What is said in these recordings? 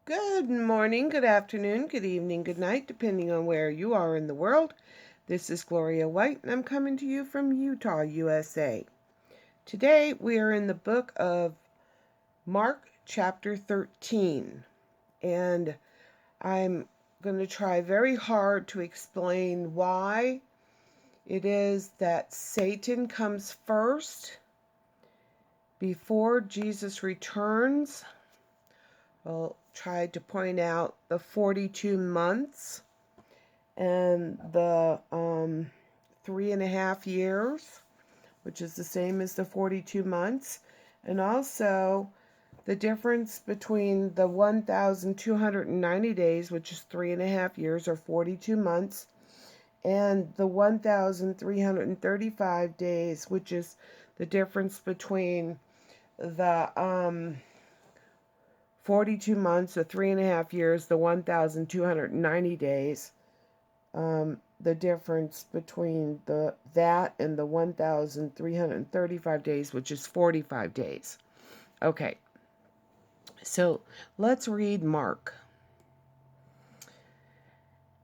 Good morning, good afternoon, good evening, good night, depending on where you are in the world. This is Gloria White, and I'm coming to you from Utah, USA. Today we are in the book of Mark, chapter 13, and I'm going to try very hard to explain why it is that Satan comes first before Jesus returns. I'll try to point out the 42 months and the 3.5 years, which is the same as the 42 months, and also the difference between the 1,290 days, which is 3.5 years or 42 months, and the 1,335 days, which is the difference between the 42 months, the 3.5 years, the 1,290 days. The difference between that and the 1,335 days, which is 45 days. Okay, so let's read Mark.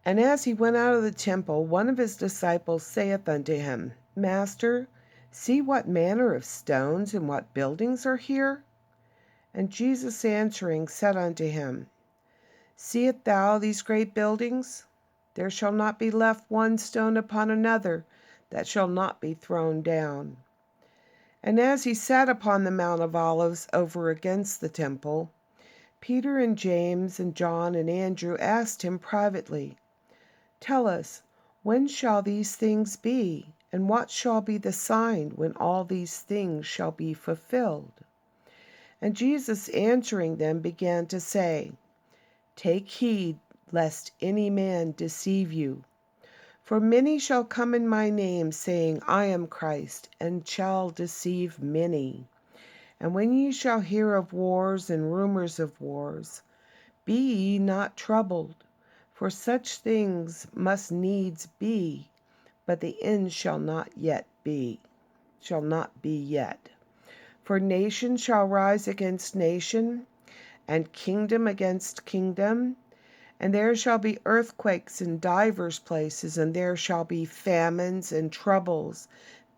And as he went out of the temple, one of his disciples saith unto him, Master, see what manner of stones and what buildings are here? And Jesus answering said unto him, Seest thou these great buildings? There shall not be left one stone upon another that shall not be thrown down. And as he sat upon the Mount of Olives over against the temple, Peter and James and John and Andrew asked him privately, Tell us, when shall these things be? And what shall be the sign when all these things shall be fulfilled? And Jesus answering them began to say, Take heed lest any man deceive you. For many shall come in my name, saying, I am Christ, and shall deceive many. And when ye shall hear of wars and rumors of wars, be ye not troubled, for such things must needs be, but the end shall not be yet. For nation shall rise against nation, and kingdom against kingdom, and there shall be earthquakes in divers places, and there shall be famines and troubles.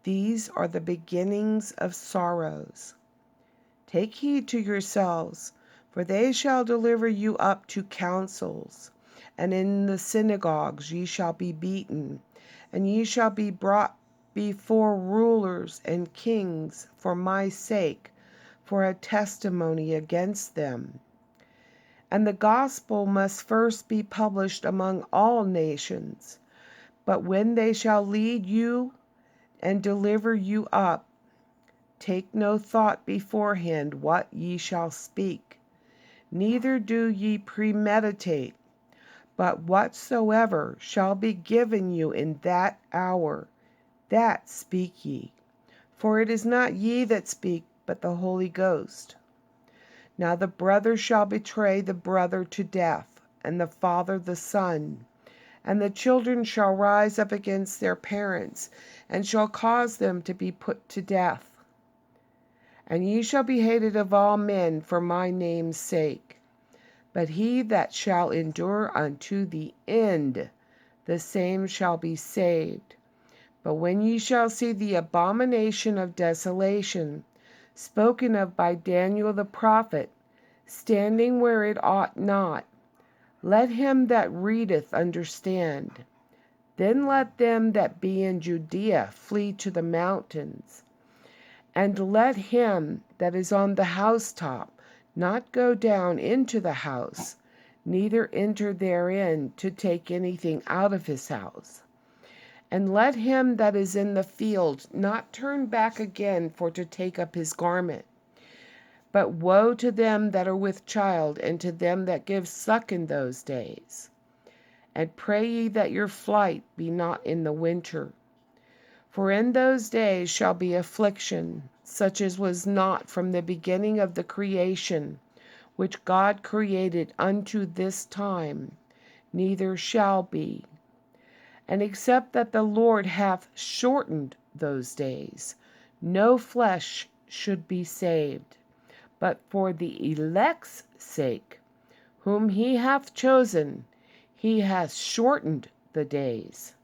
These are the beginnings of sorrows. Take heed to yourselves, for they shall deliver you up to councils, and in the synagogues ye shall be beaten, and ye shall be brought before rulers and kings for my sake, for a testimony against them. And the gospel must first be published among all nations. But when they shall lead you and deliver you up, take no thought beforehand what ye shall speak, neither do ye premeditate, but whatsoever shall be given you in that hour, that speak ye. For it is not ye that speak, but the Holy Ghost. Now the brother shall betray the brother to death, and the father the son. And the children shall rise up against their parents, and shall cause them to be put to death. And ye shall be hated of all men for my name's sake. But he that shall endure unto the end, the same shall be saved. But when ye shall see the abomination of desolation, spoken of by Daniel the prophet, standing where it ought not, let him that readeth understand. Then let them that be in Judea flee to the mountains. And let him that is on the housetop not go down into the house, neither enter therein to take anything out of his house. And let him that is in the field not turn back again for to take up his garment. But woe to them that are with child, and to them that give suck in those days. And pray ye that your flight be not in the winter. For in those days shall be affliction, such as was not from the beginning of the creation, which God created unto this time, neither shall be. And except that the Lord hath shortened those days, no flesh should be saved. But for the elect's sake, whom he hath chosen, he hath shortened the days.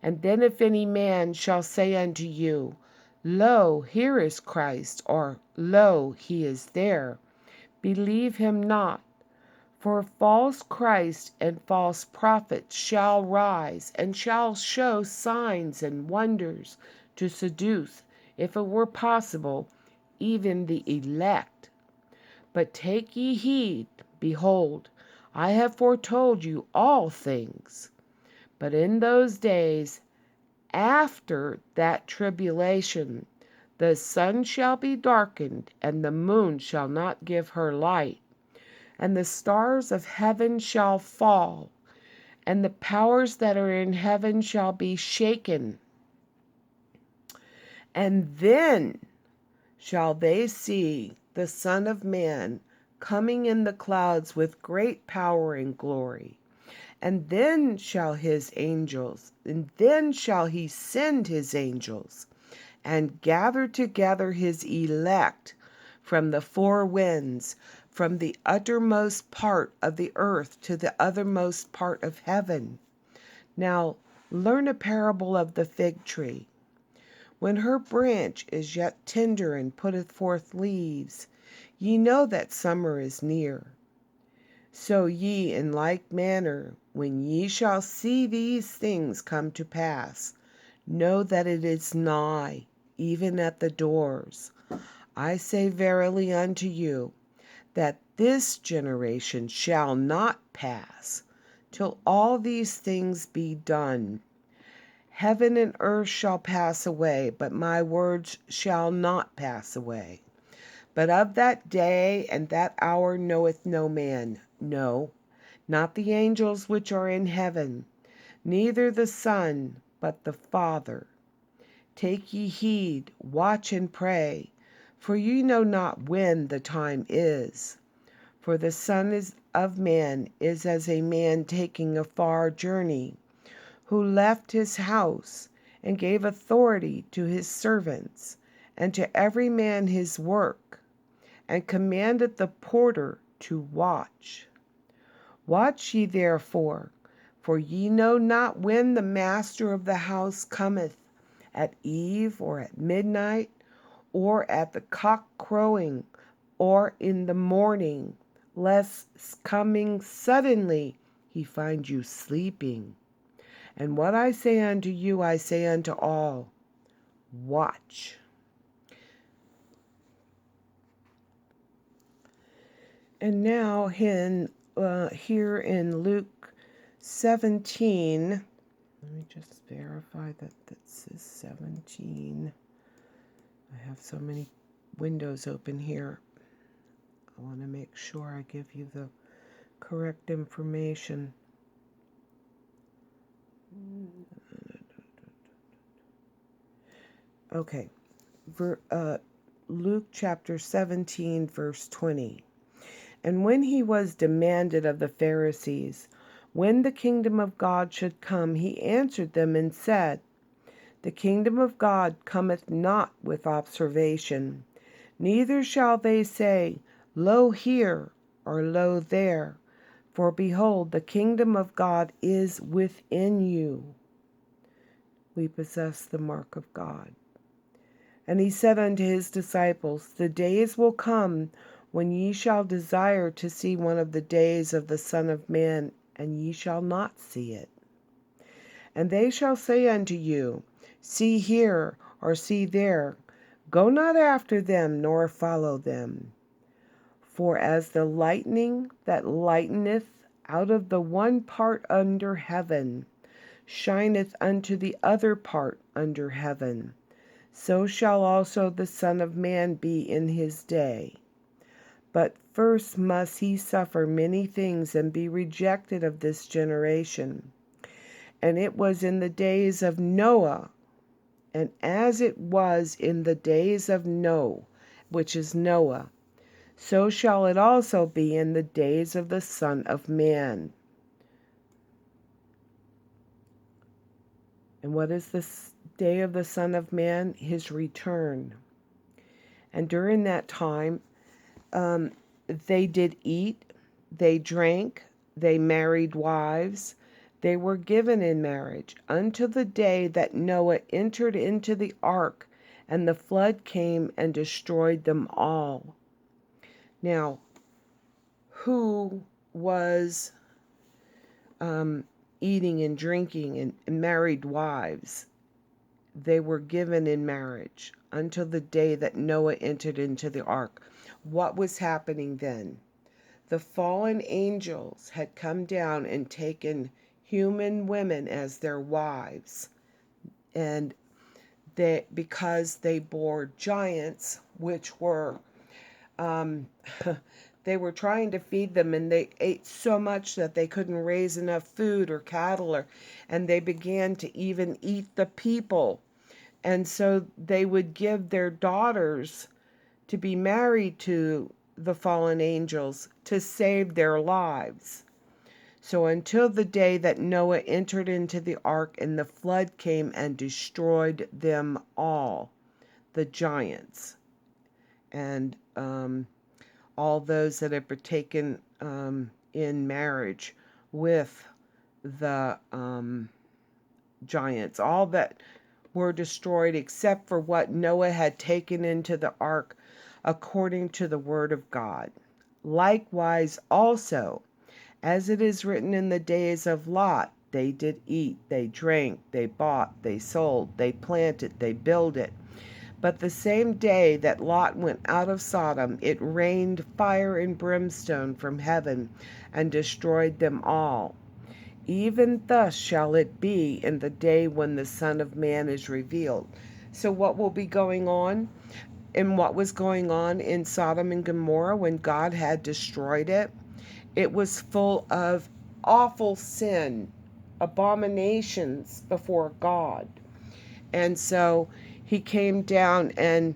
And then if any man shall say unto you, Lo, here is Christ, or Lo, he is there, believe him not. For false Christ and false prophets shall rise, and shall show signs and wonders to seduce, if it were possible, even the elect. But take ye heed, behold, I have foretold you all things. But in those days, after that tribulation, the sun shall be darkened, and the moon shall not give her light, and the stars of heaven shall fall, and the powers that are in heaven shall be shaken. And then shall they see the Son of Man coming in the clouds with great power and glory. And then shall he send his angels, and gather together his elect from the four winds, from the uttermost part of the earth to the uttermost part of heaven. Now learn a parable of the fig tree. When her branch is yet tender and putteth forth leaves, ye know that summer is near. So ye in like manner, when ye shall see these things come to pass, know that it is nigh, even at the doors. I say verily unto you, that this generation shall not pass, till all these things be done. Heaven and earth shall pass away, but my words shall not pass away. But of that day and that hour knoweth no man, no, not the angels which are in heaven, neither the Son, but the Father. Take ye heed, watch and pray, for ye know not when the time is. For the Son of Man is as a man taking a far journey, who left his house, and gave authority to his servants, and to every man his work, and commanded the porter to watch. Watch ye therefore, for ye know not when the master of the house cometh, at eve, or at midnight, or at the cock crowing, or in the morning, lest coming suddenly he find you sleeping. And what I say unto you, I say unto all, watch. And now here in Luke 17, let me just verify that this is 17. I have so many windows open here. I want to make sure I give you the correct information. Okay, Luke chapter 17, verse 20. And when he was demanded of the Pharisees, when the kingdom of God should come, he answered them and said, The kingdom of God cometh not with observation, neither shall they say, Lo here, or Lo there. For behold, the kingdom of God is within you. We possess the mark of God. And he said unto his disciples, The days will come when ye shall desire to see one of the days of the Son of Man, and ye shall not see it. And they shall say unto you, See here, or see there. Go not after them, nor follow them. For as the lightning that lighteneth out of the one part under heaven shineth unto the other part under heaven, so shall also the Son of Man be in his day. But first must he suffer many things and be rejected of this generation. And it was in the days of Noah, and as it was in the days of Noah, which is Noah, so shall it also be in the days of the Son of Man. And what is the day of the Son of Man? His return. And during that time, they did eat, they drank, they married wives, they were given in marriage until the day that Noah entered into the ark, and the flood came and destroyed them all. Now, who was eating and drinking and married wives? They were given in marriage until the day that Noah entered into the ark. What was happening then? The fallen angels had come down and taken human women as their wives. And because they bore giants, which were, they were trying to feed them, and they ate so much that they couldn't raise enough food or cattle, and they began to even eat the people. And so they would give their daughters to be married to the fallen angels to save their lives. So until the day that Noah entered into the ark and the flood came and destroyed them all, the giants, and all those that had partaken in marriage with the giants, all that were destroyed except for what Noah had taken into the ark according to the word of God. Likewise also, as it is written in the days of Lot, they did eat, they drank, they bought, they sold, they planted, they builded. But the same day that Lot went out of Sodom, it rained fire and brimstone from heaven and destroyed them all. Even thus shall it be in the day when the Son of Man is revealed. So what will be going on? And what was going on in Sodom and Gomorrah when God had destroyed it? It was full of awful sin, abominations before God. And so he came down, and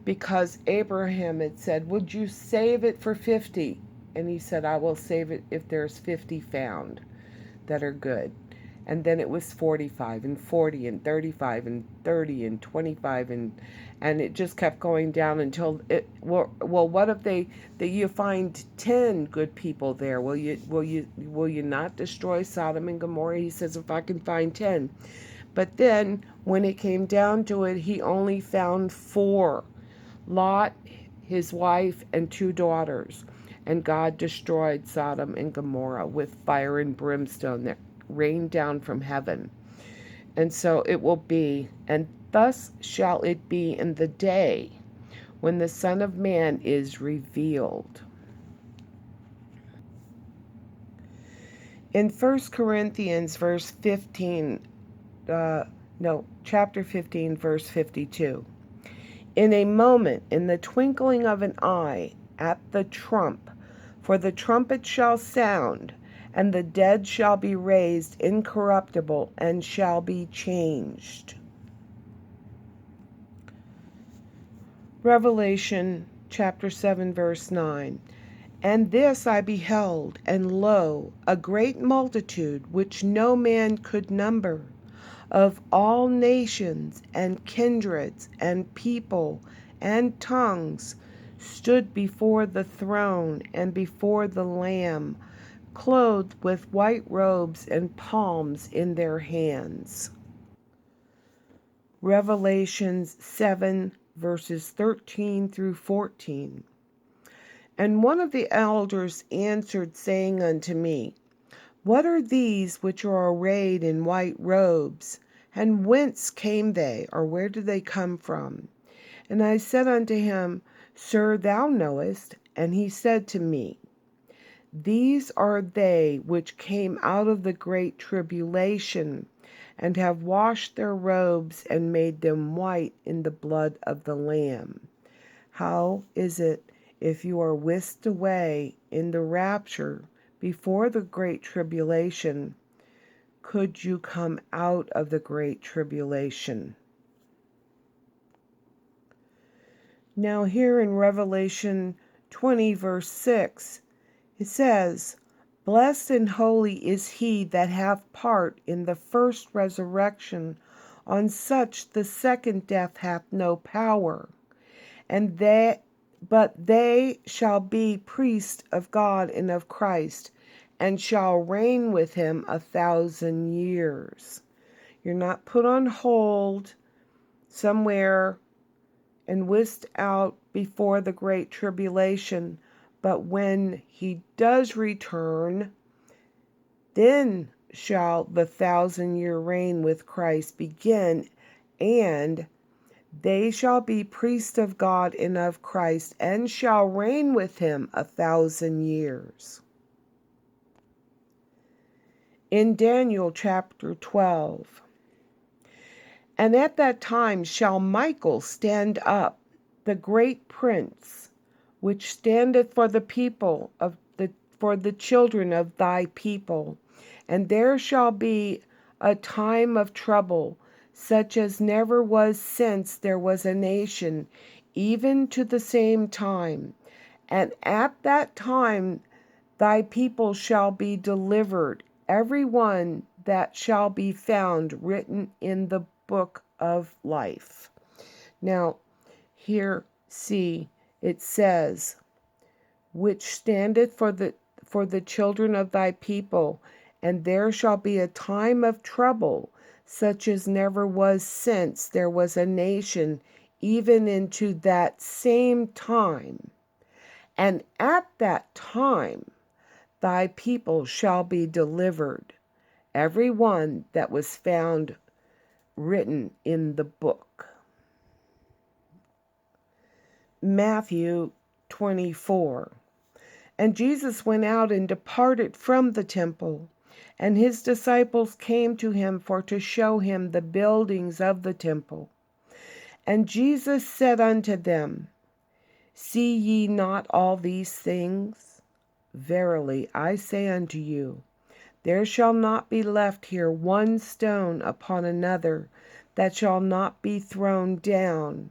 because Abraham had said, would you save it for 50? And he said, I will save it if there's 50 found that are good. And then it was 45 and 40 and 35 and 30 and 25 and it just kept going down until it, well what if you find 10 good people there? Will you not destroy Sodom and Gomorrah? He says, if I can find 10. But then when it came down to it, he only found 4. Lot, his wife, and 2 daughters. And God destroyed Sodom and Gomorrah with fire and brimstone that rained down from heaven. And so it will be, and thus shall it be in the day when the Son of Man is revealed. In 1 Corinthians chapter 15, verse 52. In a moment, in the twinkling of an eye, at the trump, for the trumpet shall sound, and the dead shall be raised incorruptible, and shall be changed. Revelation chapter 7, verse 9. And this I beheld, and lo, a great multitude, which no man could number, of all nations and kindreds and people and tongues, stood before the throne and before the Lamb, clothed with white robes and palms in their hands. Revelations 7, verses 13 through 14. And one of the elders answered, saying unto me, what are these which are arrayed in white robes? And whence came they, or where did they come from? And I said unto him, Sir, thou knowest. And he said to me, these are they which came out of the great tribulation, and have washed their robes and made them white in the blood of the Lamb. How is it, if you are whisked away in the rapture before the great tribulation, could you come out of the great tribulation? Now here in Revelation 20, verse 6, it says, blessed and holy is he that hath part in the first resurrection. On such the second death hath no power. And but they shall be priests of God and of Christ, and shall reign with him 1,000 years. You're not put on hold somewhere and whisked out before the great tribulation, but when he does return, then shall the 1,000-year reign with Christ begin, and they shall be priests of God and of Christ, and shall reign with him 1,000 years. In Daniel chapter 12, and at that time shall Michael stand up, the great prince, which standeth for the people of for the children of thy people. And there shall be a time of trouble, such as never was since there was a nation, even to the same time. And at that time thy people shall be delivered, every one that shall be found written in the book of life. Now, here, see, it says, which standeth for the children of thy people, and there shall be a time of trouble, such as never was since there was a nation, even into that same time. And at that time thy people shall be delivered, every one that was found written in the book. Matthew 24. And Jesus went out and departed from the temple, and his disciples came to him for to show him the buildings of the temple. And Jesus said unto them, See ye not all these things? Verily I say unto you, there shall not be left here one stone upon another that shall not be thrown down.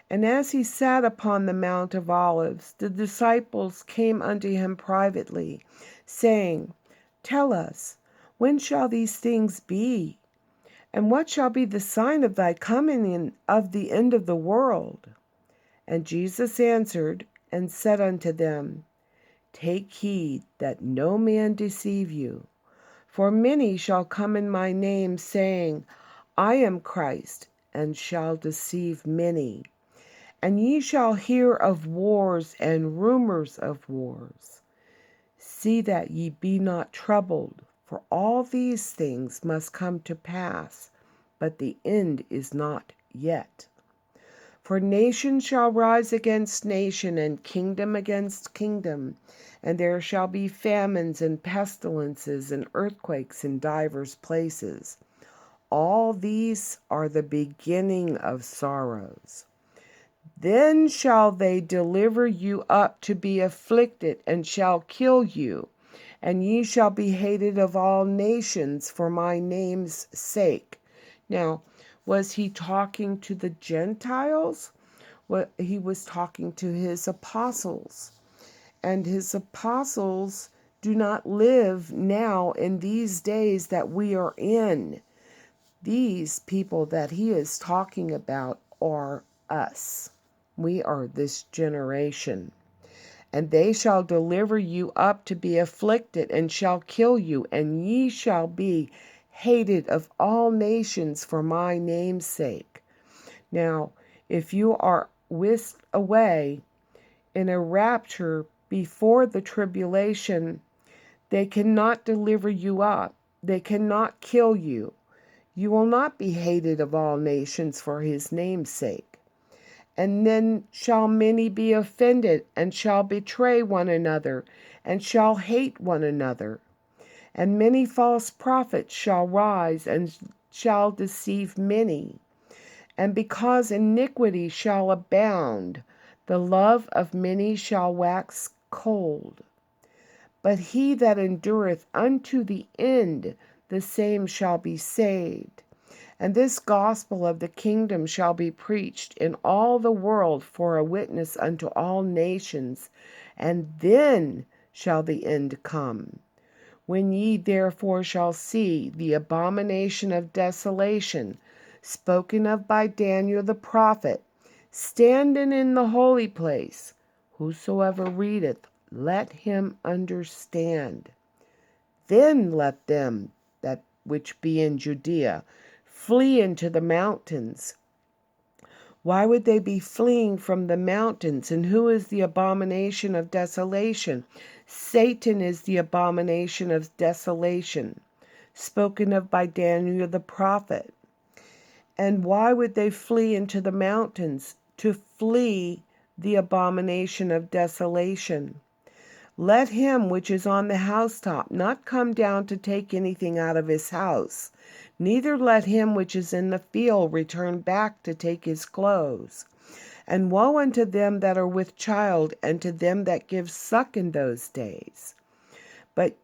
And as he sat upon the Mount of Olives, the disciples came unto him privately, saying, Tell us, when shall these things be? And what shall be the sign of thy coming and of the end of the world? And Jesus answered and said unto them, Take heed that no man deceive you. For many shall come in my name, saying, I am Christ, and shall deceive many. And ye shall hear of wars and rumors of wars. See that ye be not troubled, for all these things must come to pass, but the end is not yet. For nation shall rise against nation, and kingdom against kingdom, and there shall be famines and pestilences and earthquakes in divers places. All these are the beginning of sorrows. Then shall they deliver you up to be afflicted, and shall kill you, and ye shall be hated of all nations for my name's sake. Now, was he talking to the Gentiles? Well, he was talking to his apostles. And his apostles do not live now in these days that we are in. These people that he is talking about are us. We are this generation. And they shall deliver you up to be afflicted, and shall kill you, and ye shall be hated of all nations for my name's sake. Now, if you are whisked away in a rapture before the tribulation, they cannot deliver you up. They cannot kill you. You will not be hated of all nations for his name's sake. And then shall many be offended, and shall betray one another, and shall hate one another. And many false prophets shall rise, and shall deceive many. And because iniquity shall abound, the love of many shall wax cold. But he that endureth unto the end, the same shall be saved. And this gospel of the kingdom shall be preached in all the world for a witness unto all nations, and then shall the end come. When ye therefore shall see the abomination of desolation, spoken of by Daniel the prophet, standing in the holy place. Whosoever readeth, let him understand. Then let them that which be in Judea flee into the mountains. Why would they be fleeing from the mountains? And who is the abomination of desolation? Satan is the abomination of desolation, spoken of by Daniel the prophet. And why would they flee into the mountains? To flee the abomination of desolation. Let him which is on the housetop not come down to take anything out of his house, neither let him which is in the field return back to take his clothes. And woe unto them that are with child, and to them that give suck in those days. But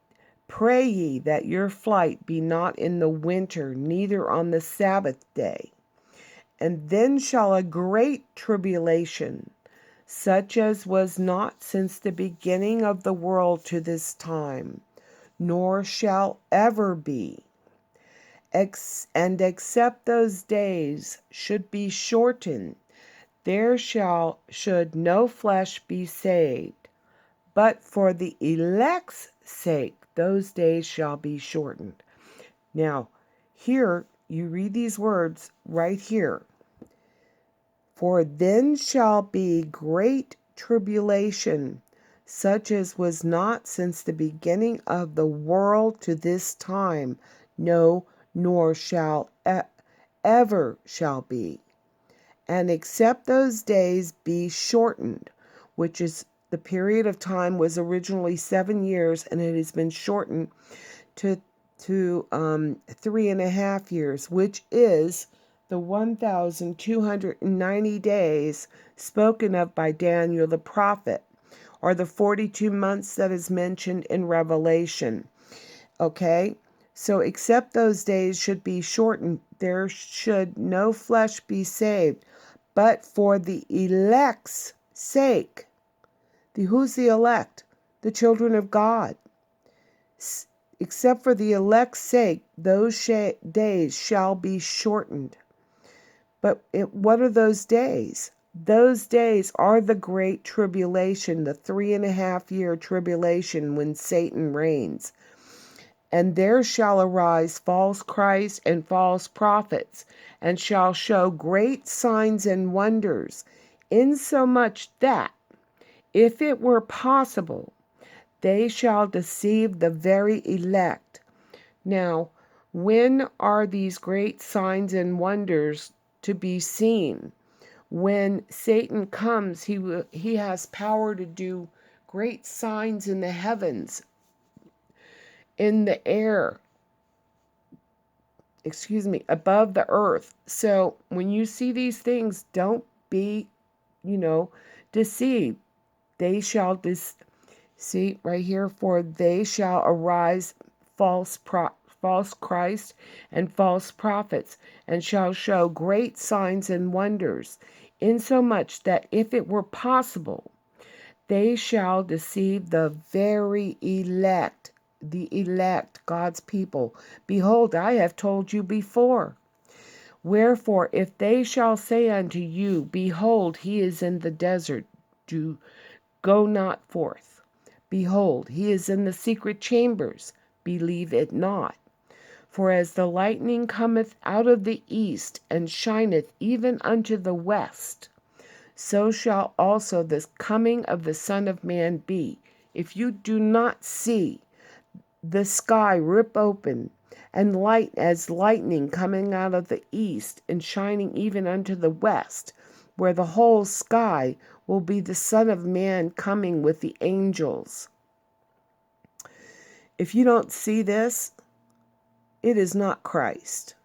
pray ye that your flight be not in the winter, neither on the Sabbath day. And then shall a great tribulation, such as was not since the beginning of the world to this time, nor shall ever be. And except those days should be shortened, there should no flesh be saved. But for the elect's sake, those days shall be shortened. Now, here, you read these words right here. For then shall be great tribulation, such as was not since the beginning of the world to this time, no, nor shall ever shall be. And except those days be shortened, which is the period of time was originally 7 years, and it has been shortened to 3.5 years, which is the 1,290 days spoken of by Daniel the prophet, or the 42 months that is mentioned in Revelation. Okay? So except those days should be shortened, there should no flesh be saved, but for the elect's sake. Who's the elect? The children of God. Except for the elect's sake, those days shall be shortened. But what are those days? Those days are the great tribulation, the 3.5 year tribulation when Satan reigns. And there shall arise false Christs and false prophets, and shall show great signs and wonders, insomuch that, if it were possible, they shall deceive the very elect. Now, when are these great signs and wonders to be seen? When Satan comes, he has power to do great signs in the heavens, in the air, above the earth. So when you see these things, don't be, deceived. They shall see right here, for they shall arise false Christ and false prophets, and shall show great signs and wonders, insomuch that if it were possible, they shall deceive the very elect, God's people. Behold, I have told you before. Wherefore, if they shall say unto you, Behold, he is in the desert, go not forth. Behold, he is in the secret chambers, believe it not. For as the lightning cometh out of the east, and shineth even unto the west, so shall also the coming of the Son of Man be. If you do not see the sky rip open, and light as lightning coming out of the east, and shining even unto the west, where the whole sky will be the Son of Man coming with the angels. If you don't see this, it is not Christ.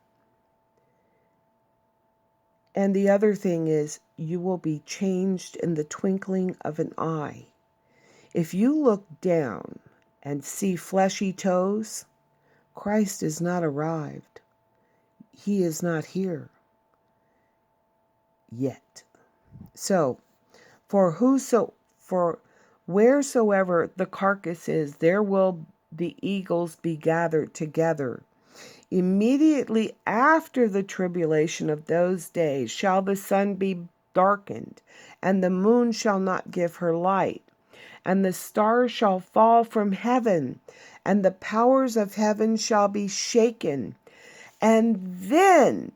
And the other thing is, you will be changed in the twinkling of an eye. If you look down and see fleshy toes, Christ is not arrived. He is not here yet. So, for wheresoever the carcass is, there will the eagles be gathered together. Immediately after the tribulation of those days shall the sun be darkened, and the moon shall not give her light, and the stars shall fall from heaven, and the powers of heaven shall be shaken. And then,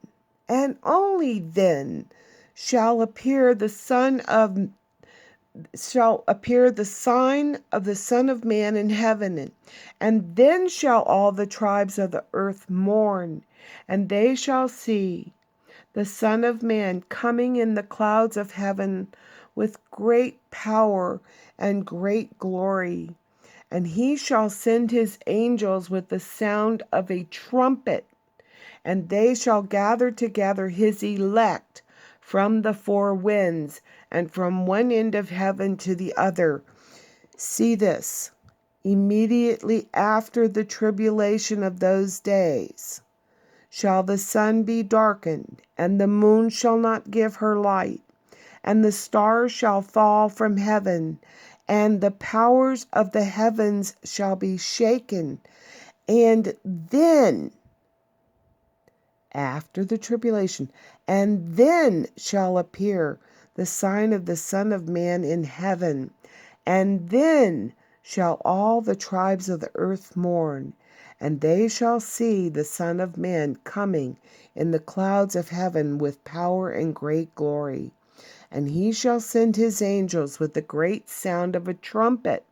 and only then, shall appear the sign of the Son of Man in heaven. And then shall all the tribes of the earth mourn, and they shall see the Son of Man coming in the clouds of heaven with great power and great glory. And he shall send his angels with the sound of a trumpet, and they shall gather together his elect from the four winds, and from one end of heaven to the other. See this. Immediately after the tribulation of those days shall the sun be darkened, and the moon shall not give her light, and the stars shall fall from heaven, and the powers of the heavens shall be shaken. And then, after the tribulation, and then shall appear the sign of the Son of Man in heaven. And then shall all the tribes of the earth mourn, and they shall see the Son of Man coming in the clouds of heaven with power and great glory. And he shall send his angels with the great sound of a trumpet,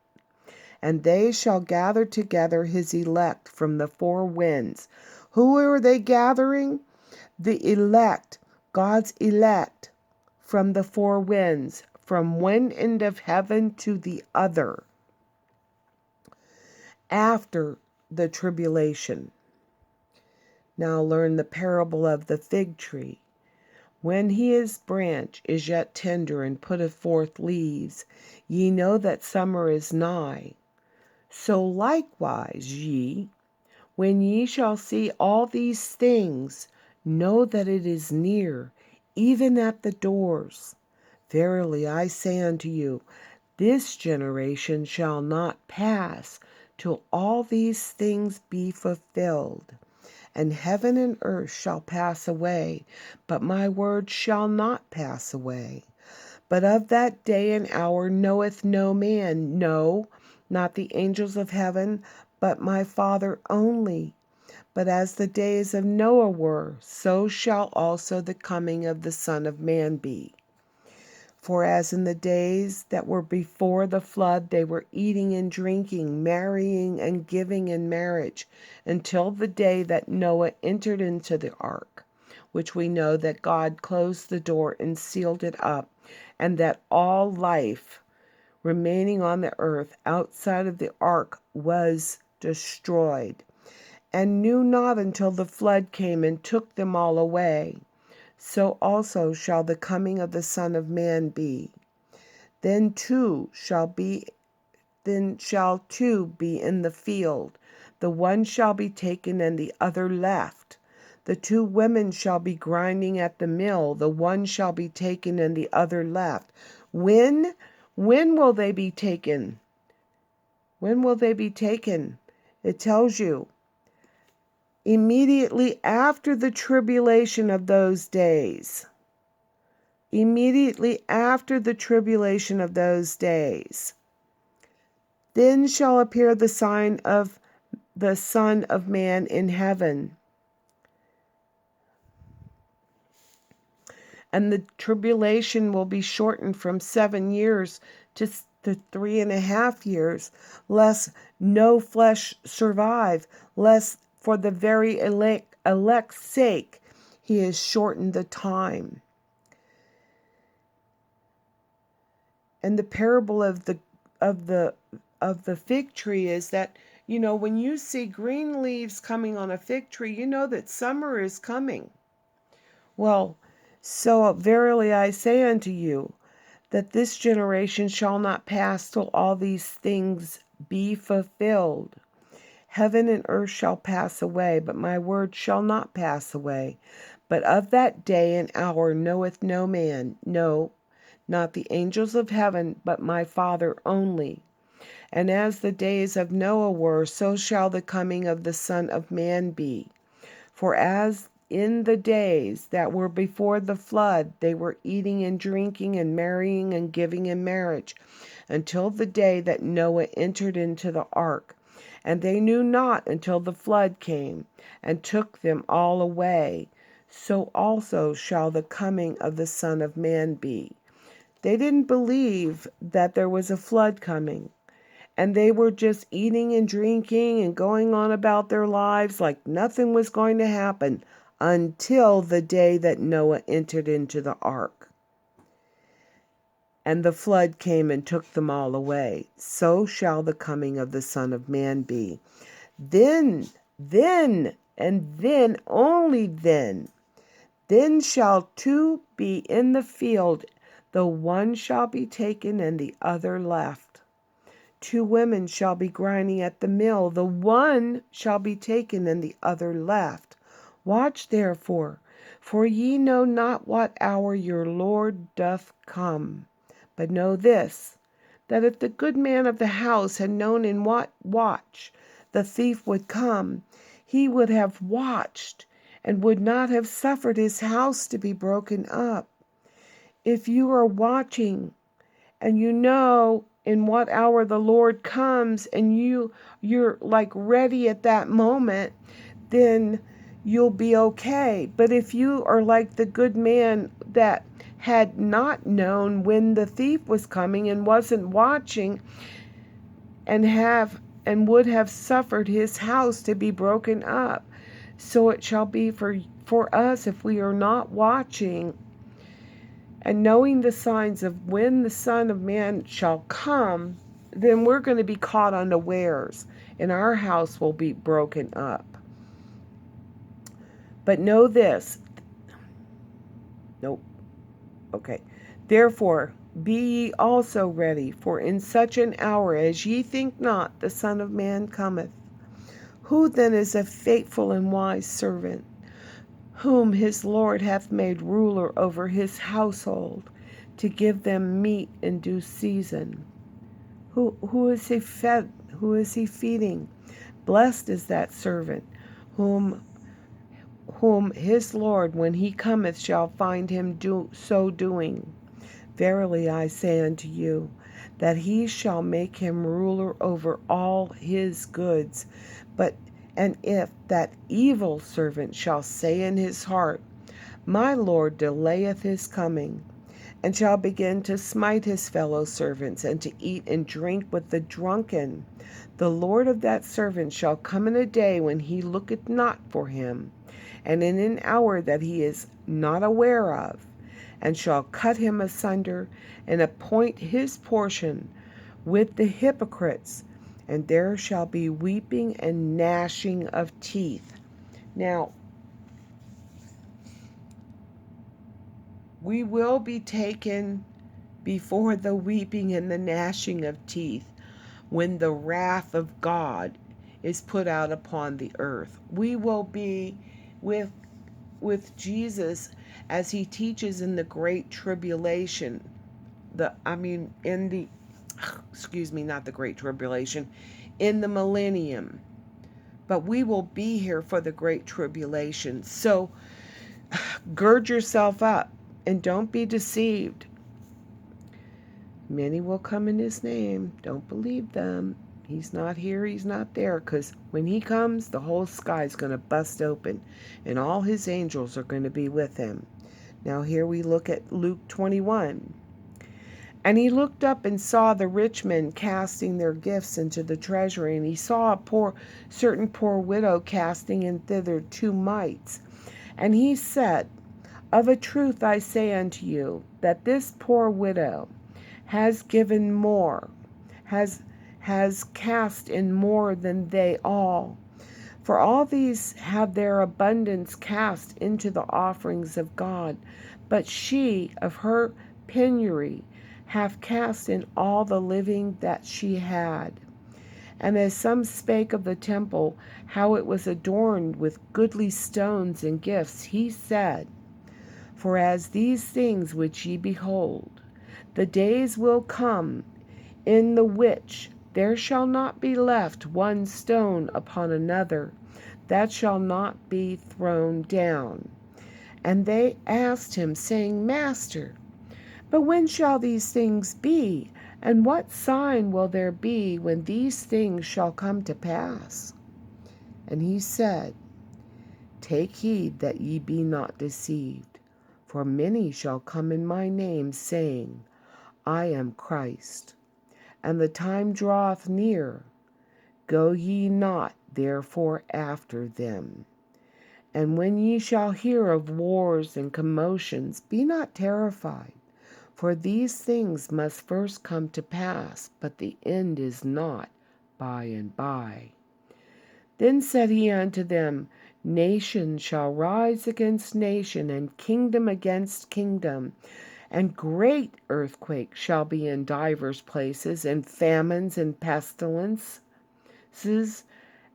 and they shall gather together his elect from the four winds. Who are they gathering? The elect, God's elect, from the four winds, from one end of heaven to the other, after the tribulation. Now learn the parable of the fig tree. When his branch is yet tender and putteth forth leaves, ye know that summer is nigh. So likewise ye, when ye shall see all these things, know that it is near, even at the doors. Verily I say unto you, this generation shall not pass till all these things be fulfilled. And heaven and earth shall pass away, but my word shall not pass away. But of that day and hour knoweth no man, no, not the angels of heaven, but my Father only. But as the days of Noah were, so shall also the coming of the Son of Man be. For as in the days that were before the flood, they were eating and drinking, marrying and giving in marriage, until the day that Noah entered into the ark, which we know that God closed the door and sealed it up, and that all life remaining on the earth outside of the ark was destroyed, and knew not until the flood came and took them all away. So also shall the coming of the Son of Man be. Then shall two be in the field, the one shall be taken and the other left. The two women shall be grinding at the mill, the one shall be taken and the other left. When will they be taken? When will they be taken? It tells you, immediately after the tribulation of those days. Immediately after the tribulation of those days. Then shall appear the sign of the Son of Man in heaven. And the tribulation will be shortened from 7 years to 3.5 years, lest no flesh survive, lest for the very elect's sake he has shortened the time. And the parable of the fig tree is that, when you see green leaves coming on a fig tree, you know that summer is coming. Well, so verily I say unto you, that this generation shall not pass till all these things be fulfilled. Heaven and earth shall pass away, but my word shall not pass away. But of that day and hour knoweth no man, no, not the angels of heaven, but my Father only. And as the days of Noah were, so shall the coming of the Son of Man be. For as in the days that were before the flood, they were eating and drinking and marrying and giving in marriage, until the day that Noah entered into the ark. And they knew not until the flood came and took them all away. So also shall the coming of the Son of Man be. They didn't believe that there was a flood coming. And they were just eating and drinking and going on about their lives like nothing was going to happen until the day that Noah entered into the ark. And the flood came and took them all away. So shall the coming of the Son of Man be. Then, and then, only then shall two be in the field, the one shall be taken and the other left. Two women shall be grinding at the mill, the one shall be taken and the other left. Watch therefore, for ye know not what hour your Lord doth come. But know this, that if the good man of the house had known in what watch the thief would come, he would have watched and would not have suffered his house to be broken up. If you are watching and you know in what hour the Lord comes and you're like ready at that moment, then you'll be okay. But if you are like the good man that had not known when the thief was coming and wasn't watching and would have suffered his house to be broken up, so it shall be for us if we are not watching and knowing the signs of when the Son of Man shall come, then we're going to be caught unawares, and our house will be broken up. But know this. Nope. Okay. Therefore, be ye also ready, for in such an hour as ye think not, the Son of Man cometh. Who then is a faithful and wise servant, whom his Lord hath made ruler over his household, to give them meat in due season? Who is he fed? Who is he feeding? Blessed is that servant, whom his Lord, when he cometh, shall find him so doing. Verily I say unto you, that he shall make him ruler over all his goods. And if that evil servant shall say in his heart, My Lord delayeth his coming, and shall begin to smite his fellow servants, and to eat and drink with the drunken, the Lord of that servant shall come in a day when he looketh not for him, and in an hour that he is not aware of, and shall cut him asunder, and appoint his portion with the hypocrites, and there shall be weeping and gnashing of teeth. Now, we will be taken before the weeping and the gnashing of teeth when the wrath of God is put out upon the earth. We will be with Jesus as he teaches in the Great Tribulation. Not the Great Tribulation, in the millennium. But we will be here for the Great Tribulation. So gird yourself up and don't be deceived. Many will come in his name. Don't believe them. He's not here, he's not there, because when he comes, the whole sky is going to bust open, and all his angels are going to be with him. Now here we look at Luke 21. And he looked up and saw the rich men casting their gifts into the treasury, and he saw a certain poor widow casting in thither 2 mites. And he said, Of a truth I say unto you, that this poor widow has given more, has cast in more than they all. For all these have their abundance cast into the offerings of God, but she of her penury hath cast in all the living that she had. And as some spake of the temple, how it was adorned with goodly stones and gifts, he said, For as these things which ye behold, the days will come, in the which There shall not be left one stone upon another that shall not be thrown down. And they asked him, saying, Master, but when shall these things be? And what sign will there be when these things shall come to pass? And he said, Take heed that ye be not deceived, for many shall come in my name, saying, I am Christ, and the time draweth near. Go ye not therefore after them. And when ye shall hear of wars and commotions, be not terrified, for these things must first come to pass, but the end is not by and by. Then said he unto them, Nation shall rise against nation, and kingdom against kingdom, and great earthquakes shall be in divers places, and famines and pestilences,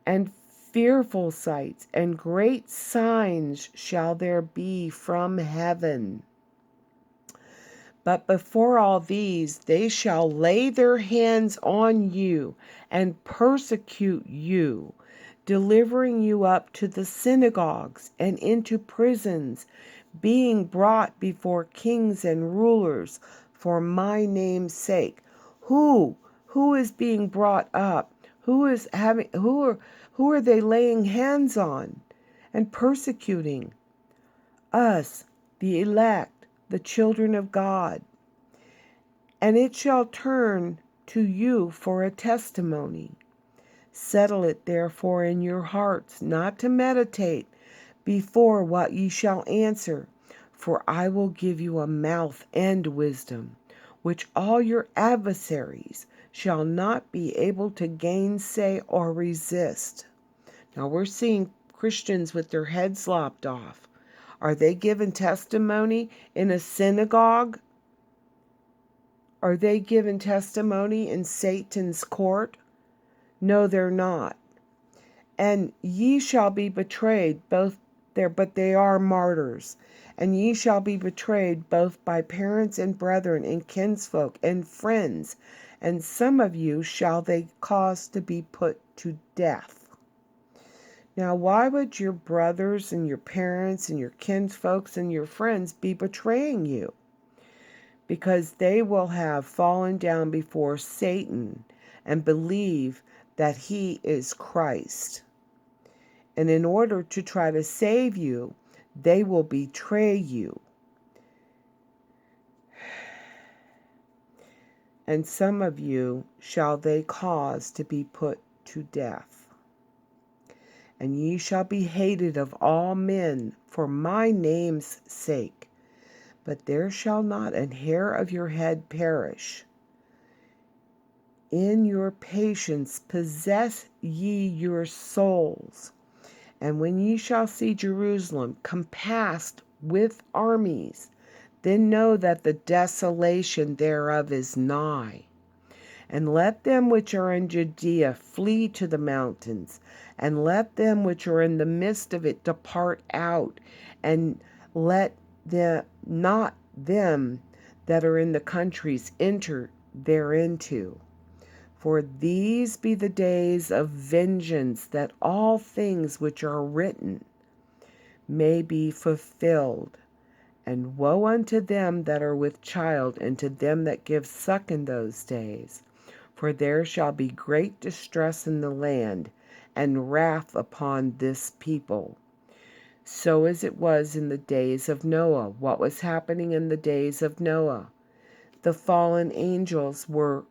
and fearful sights, and great signs shall there be from heaven. But before all these, they shall lay their hands on you and persecute you, delivering you up to the synagogues and into prisons, being brought before kings and rulers for my name's sake. Who is being brought up? Who are they laying hands on and persecuting? Us, the elect, the children of God. And it shall turn to you for a testimony. Settle it therefore in your hearts, not to meditate before what ye shall answer, for I will give you a mouth and wisdom, which all your adversaries shall not be able to gainsay or resist. Now we're seeing Christians with their heads lopped off. Are they giving testimony in a synagogue? Are they giving testimony in Satan's court? No, they're not. And ye shall be betrayed both there, but they are martyrs. And ye shall be betrayed both by parents and brethren and kinsfolk and friends. And some of you shall they cause to be put to death. Now, why would your brothers and your parents and your kinsfolks and your friends be betraying you? Because they will have fallen down before Satan and believe that he is Christ. And in order to try to save you, they will betray you. And some of you shall they cause to be put to death. And ye shall be hated of all men for my name's sake. But there shall not an hair of your head perish. In your patience possess ye your souls. And when ye shall see Jerusalem compassed with armies, then know that the desolation thereof is nigh. And let them which are in Judea flee to the mountains, and let them which are in the midst of it depart out, and let not them that are in the countries enter thereinto. For these be the days of vengeance, that all things which are written may be fulfilled. And woe unto them that are with child, and to them that give suck in those days. For there shall be great distress in the land, and wrath upon this people. So as it was in the days of Noah. What was happening in the days of Noah? The fallen angels were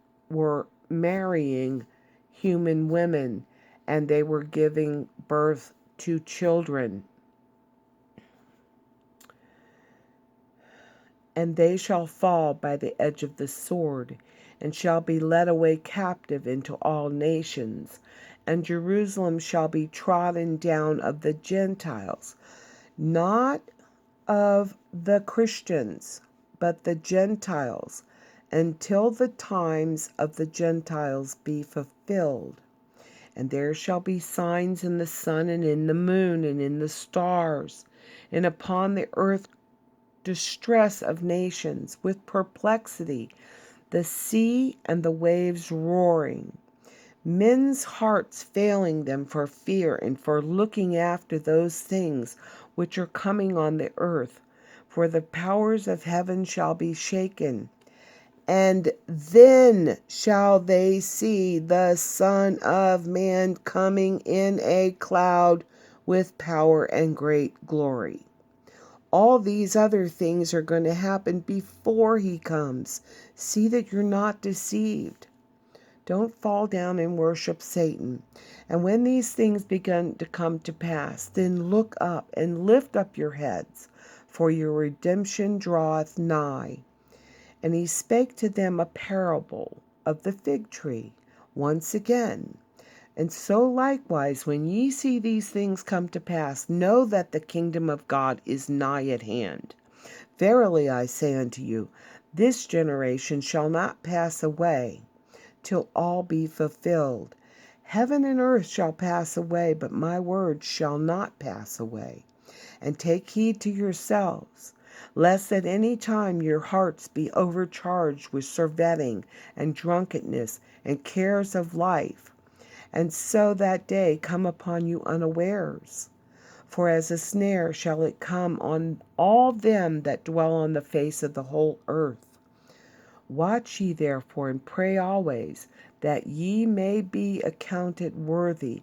marrying human women, and they were giving birth to children. And they shall fall by the edge of the sword, and shall be led away captive into all nations. And Jerusalem shall be trodden down of the Gentiles, not of the Christians, but the Gentiles, until the times of the Gentiles be fulfilled. And there shall be signs in the sun, and in the moon, and in the stars, and upon the earth distress of nations, with perplexity, the sea and the waves roaring. men's hearts failing them for fear and for looking after those things which are coming on the earth. For the powers of heaven shall be shaken. And then shall they see the Son of Man coming in a cloud with power and great glory. All these other things are going to happen before he comes. See that you're not deceived. Don't fall down and worship Satan. And when these things begin to come to pass, then look up and lift up your heads, for your redemption draweth nigh. And he spake to them a parable of the fig tree once again. And so likewise, when ye see these things come to pass, know that the kingdom of God is nigh at hand. Verily I say unto you, this generation shall not pass away till all be fulfilled. Heaven and earth shall pass away, but my words shall not pass away. And take heed to yourselves, lest at any time your hearts be overcharged with surfeiting and drunkenness and cares of life, and so that day come upon you unawares. For as a snare shall it come on all them that dwell on the face of the whole earth. Watch ye therefore, and pray always, that ye may be accounted worthy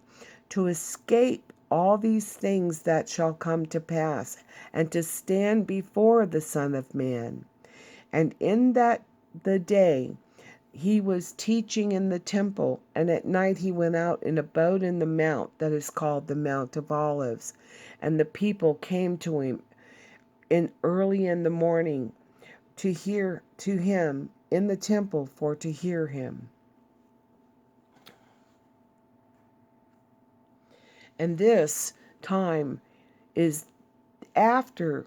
to escape all these things that shall come to pass, and to stand before the Son of Man. And in that the day he was teaching in the temple, and at night he went out and abode in the mount that is called the Mount of Olives. And the people came to him early in the morning to him in the temple for to hear him. And this time is after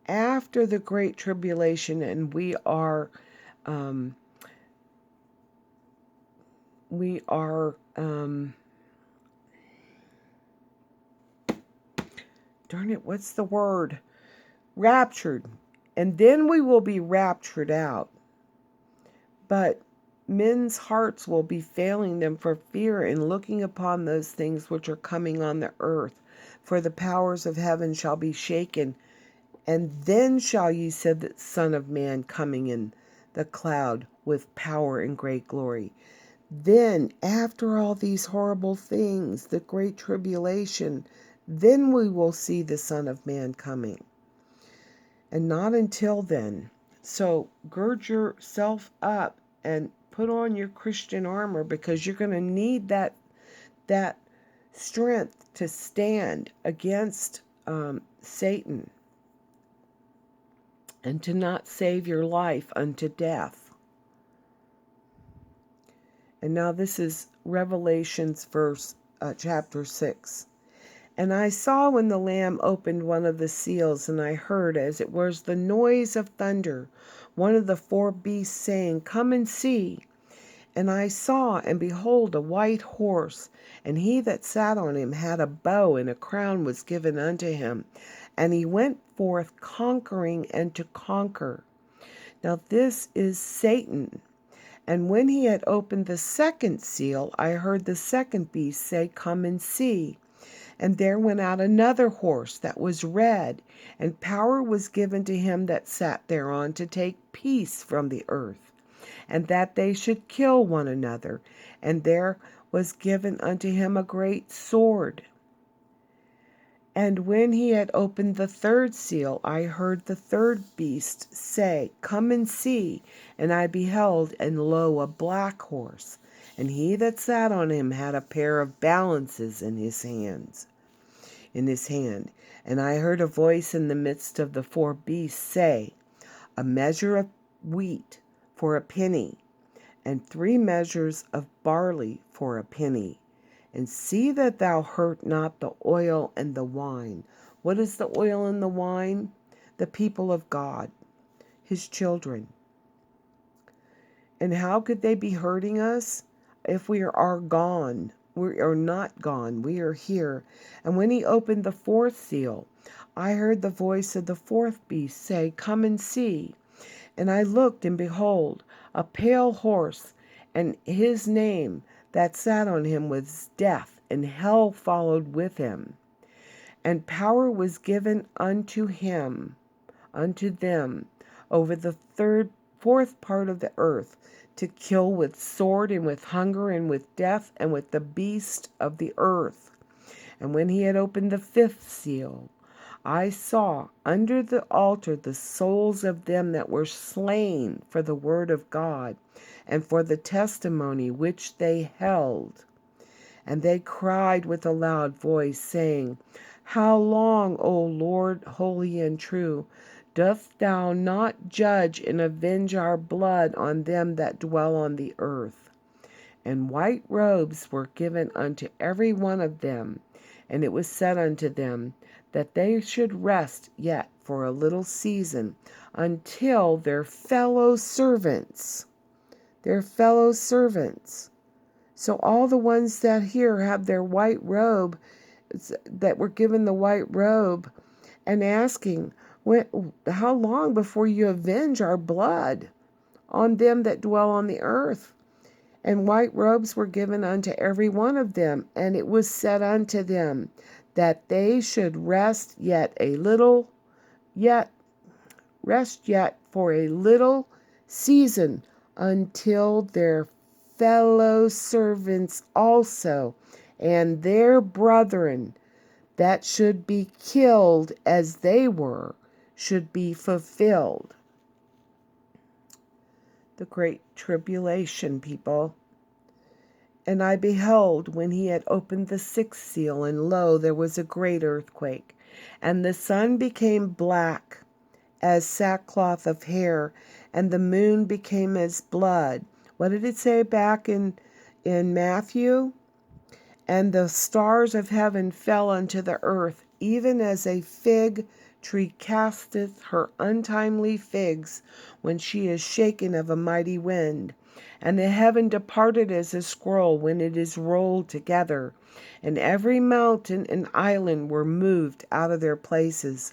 the great tribulation, and we are darn it, what's the word? Raptured. And then we will be raptured out. But men's hearts will be failing them for fear in looking upon those things which are coming on the earth. For the powers of heaven shall be shaken. And then shall ye see the Son of Man coming in the cloud with power and great glory. Then, after all these horrible things, the great tribulation, then we will see the Son of Man coming. And not until then. So gird yourself up and put on your Christian armor, because you're going to need that strength to stand against Satan, and to not save your life unto death. And now this is Revelations chapter 6. And I saw when the Lamb opened one of the seals, and I heard, as it was the noise of thunder, one of the four beasts saying, Come and see. And I saw, and behold, a white horse, and he that sat on him had a bow, and a crown was given unto him. And he went forth conquering and to conquer. Now this is Satan. And when he had opened the second seal, I heard the second beast say, Come and see. And there went out another horse that was red, and power was given to him that sat thereon to take peace from the earth, and that they should kill one another. And there was given unto him a great sword. And when he had opened the third seal, I heard the third beast say, Come and see. And I beheld, and lo, a black horse, and he that sat on him had a pair of balances in his hand. And I heard a voice in the midst of the four beasts say, A measure of wheat for a penny, and 3 measures of barley for a penny. And see that thou hurt not the oil and the wine. What is the oil and the wine? The people of God, his children. And how could they be hurting us if we are gone? We are not gone. We are here. And when he opened the fourth seal, I heard the voice of the fourth beast say, Come and see. And I looked, and behold, a pale horse, and his name, that sat on him was death, and hell followed with him. And power was given unto them, over the fourth part of the earth, to kill with sword, and with hunger, and with death, and with the beast of the earth. And when he had opened the fifth seal, I saw under the altar the souls of them that were slain for the word of God, and for the testimony which they held. And they cried with a loud voice, saying, How long, O Lord, holy and true, dost thou not judge and avenge our blood on them that dwell on the earth? And white robes were given unto every one of them, and it was said unto them that they should rest yet for a little season, until their fellow servants, so all the ones that here have their white robe, that were given the white robe, and asking, how long before you avenge our blood on them that dwell on the earth? And white robes were given unto every one of them, and it was said unto them that they should rest yet for a little season, until their fellow servants also and their brethren that should be killed as they were should be fulfilled. The great tribulation, people. And I beheld when he had opened the sixth seal, and lo, there was a great earthquake, and the sun became black as sackcloth of hair, and the moon became as blood. What did it say back in Matthew? And the stars of heaven fell unto the earth, even as a fig tree casteth her untimely figs when she is shaken of a mighty wind. And the heaven departed as a scroll when it is rolled together, and every mountain and island were moved out of their places.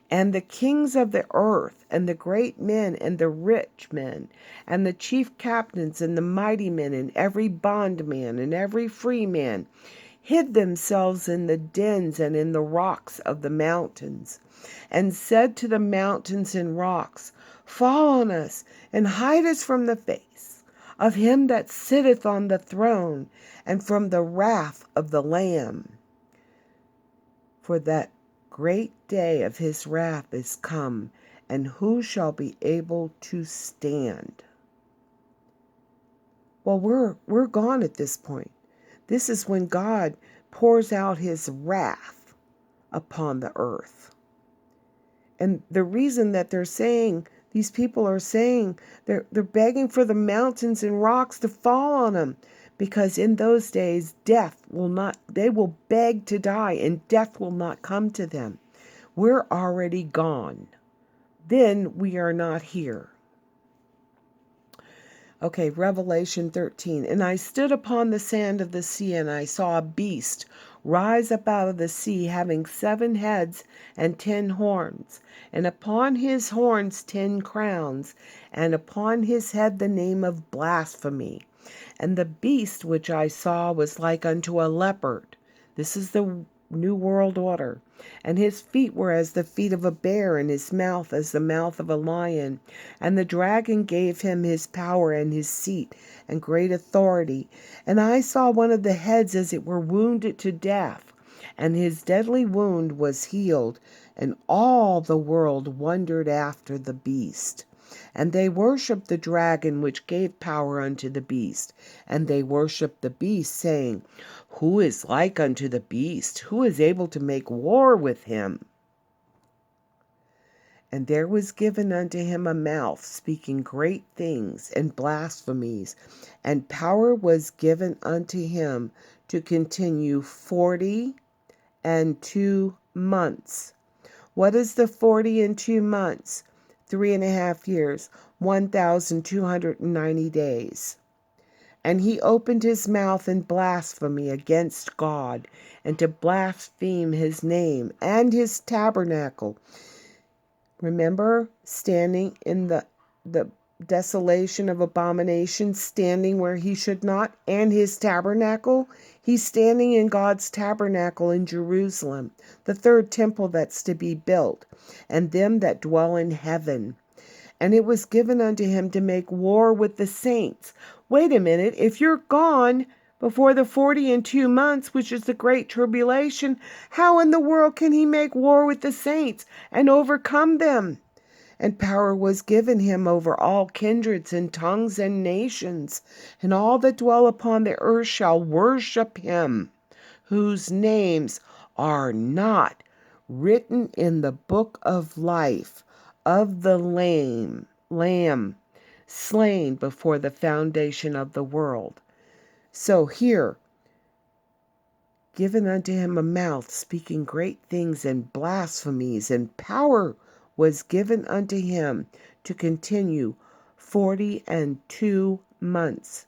And the kings of the earth, and the great men, and the rich men, and the chief captains, and the mighty men, and every bondman, and every free man, hid themselves in the dens and in the rocks of the mountains, and said to the mountains and rocks, Fall on us, and hide us from the face of him that sitteth on the throne, and from the wrath of the Lamb. For that great day of his wrath is come, and who shall be able to stand? Well, we're gone at this point. This is when God pours out his wrath upon the earth. And the reason that these people are saying, they're begging for the mountains and rocks to fall on them, because in those days they will beg to die, and death will not come to them. We're already gone. Then we are not here. Okay, Revelation 13. And I stood upon the sand of the sea, and I saw a beast rise up out of the sea, having 7 heads and 10 horns, and upon his horns 10 crowns, and upon his head the name of blasphemy. And the beast which I saw was like unto a leopard. This is the New World Order. And his feet were as the feet of a bear, and his mouth as the mouth of a lion. And the dragon gave him his power and his seat and great authority. And I saw one of the heads as it were wounded to death, and his deadly wound was healed. And all the world wondered after the beast. And they worshipped the dragon which gave power unto the beast. And they worshipped the beast, saying, Who is like unto the beast? Who is able to make war with him? And there was given unto him a mouth, speaking great things and blasphemies. And power was given unto him to continue 42 months. What is the 42 months? 3.5 years, 1,290 days. And he opened his mouth in blasphemy against God, and to blaspheme his name and his tabernacle. Remember, standing in the desolation of abomination, standing where he should not, and his tabernacle. He's standing in God's tabernacle in Jerusalem, the third temple that's to be built, and them that dwell in heaven. And it was given unto him to make war with the saints. Wait a minute, if you're gone before the 40 and 2 months, which is the great tribulation, how in the world can he make war with the saints and overcome them? And power was given him over all kindreds and tongues and nations, and all that dwell upon the earth shall worship him, whose names are not written in the book of life of the Lamb slain before the foundation of the world. So here, given unto him a mouth speaking great things and blasphemies, and power was given unto him to continue 40 and 2 months.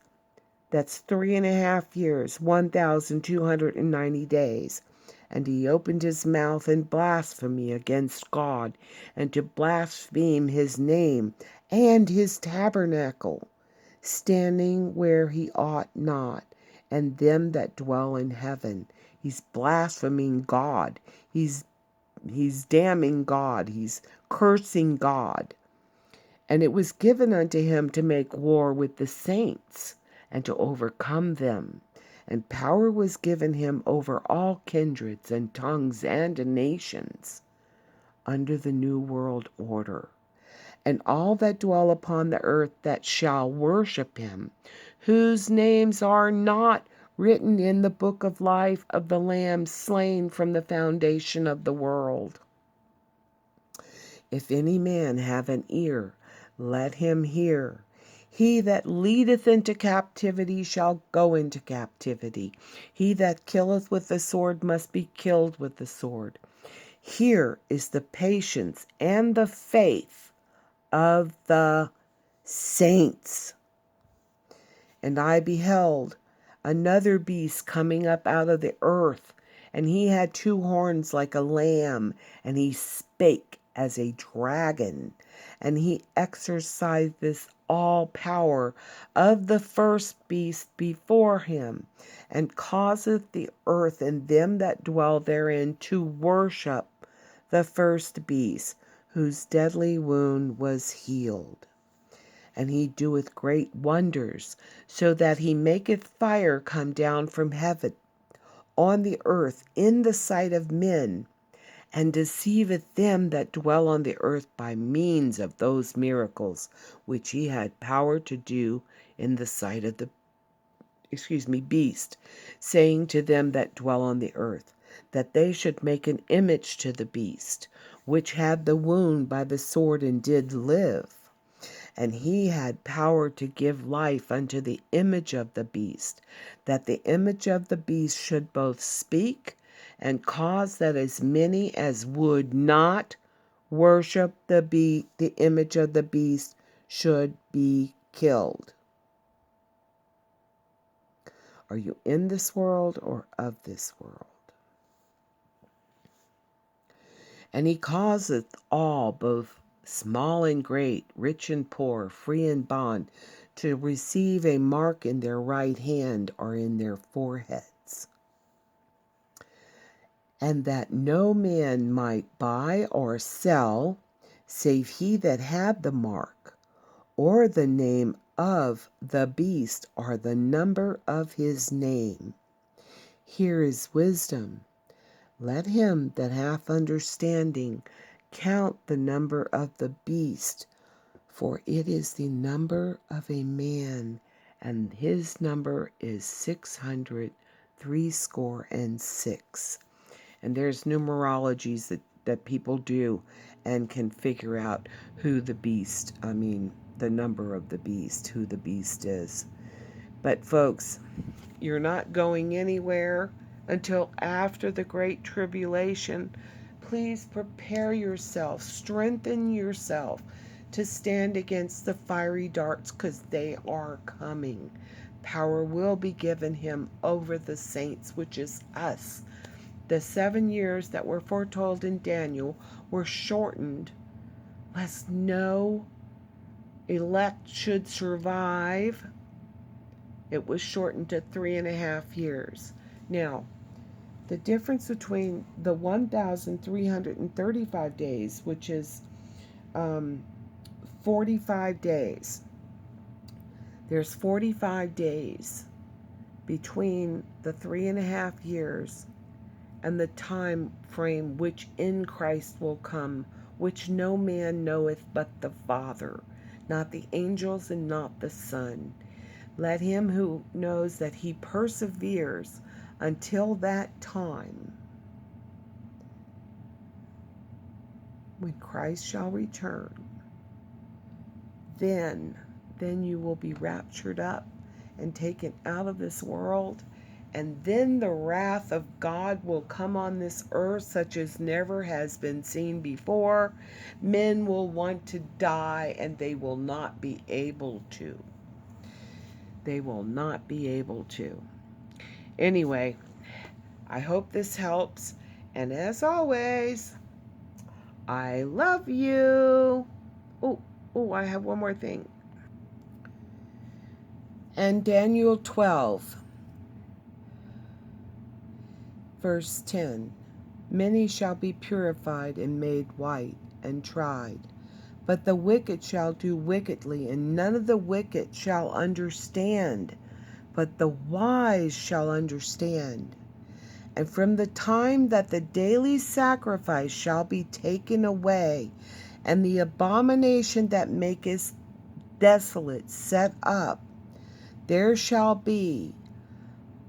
That's 3.5 years, 1,290 days. And he opened his mouth in blasphemy against God, and to blaspheme his name and his tabernacle, standing where he ought not, and them that dwell in heaven. He's blaspheming God. He's damning God. He's cursing God. And it was given unto him to make war with the saints and to overcome them. And power was given him over all kindreds and tongues and nations under the new world order. And all that dwell upon the earth that shall worship him, whose names are not written in the book of life of the Lamb slain from the foundation of the world. If any man have an ear, let him hear. He that leadeth into captivity shall go into captivity. He that killeth with the sword must be killed with the sword. Here is the patience and the faith of the saints. And I beheld another beast coming up out of the earth, and he had 2 horns like a lamb, and he spake as a dragon, and he exerciseth all power of the first beast before him, and causeth the earth and them that dwell therein to worship the first beast, whose deadly wound was healed. And he doeth great wonders, so that he maketh fire come down from heaven on the earth in the sight of men, and deceiveth them that dwell on the earth by means of those miracles which he had power to do in the sight of the beast, saying to them that dwell on the earth, that they should make an image to the beast, which had the wound by the sword and did live. And he had power to give life unto the image of the beast, that the image of the beast should both speak and cause that as many as would not worship the image of the beast should be killed. Are you in this world or of this world? And he causeth all, both small and great, rich and poor, free and bond, to receive a mark in their right hand or in their foreheads, and that no man might buy or sell, save he that had the mark, or the name of the beast, or the number of his name. Here is wisdom. Let him that hath understanding count the number of the beast, for it is the number of a man, and his number is 666. And there's numerologies that people do and can figure out who the number of the beast, who the beast is. But folks, you're not going anywhere until after the Great Tribulation. Please prepare yourself, strengthen yourself to stand against the fiery darts, because they are coming. Power will be given him over the saints, which is us. The 7 years that were foretold in Daniel were shortened, lest no elect should survive, it was shortened to 3.5 years. Now, the difference between the 1,335 days, which is 45 days, there's 45 days between the 3.5 years and the time frame which in Christ will come, which no man knoweth but the Father, not the angels and not the Son. Let him who knows that he perseveres until that time, when Christ shall return, then you will be raptured up and taken out of this world, and then the wrath of God will come on this earth such as never has been seen before. Men will want to die, and they will not be able to. They will not be able to. Anyway, I hope this helps, and as always, I love you. Oh, I have one more thing. And Daniel 12, verse 10, many shall be purified and made white and tried, but the wicked shall do wickedly, and none of the wicked shall understand, but the wise shall understand. And from the time that the daily sacrifice shall be taken away, and the abomination that maketh desolate set up, there shall be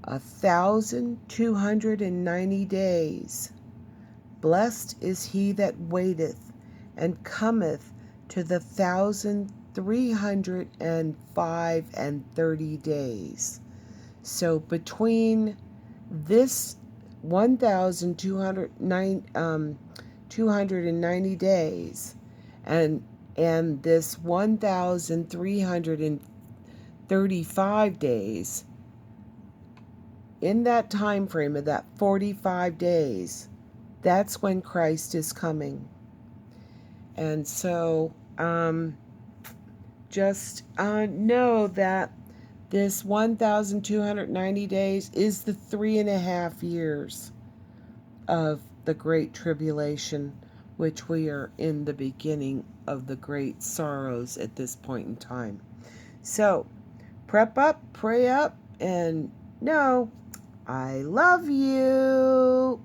1,290 days. Blessed is he that waiteth, and cometh to the 1,330 days. So between this 1,290 days and this 1,335 days, in that time frame of that 45 days, that's when Christ is coming. And so just know that this 1,290 days is the 3.5 years of the Great Tribulation, which we are in the beginning of the great sorrows at this point in time. So, prep up, pray up, and know I love you.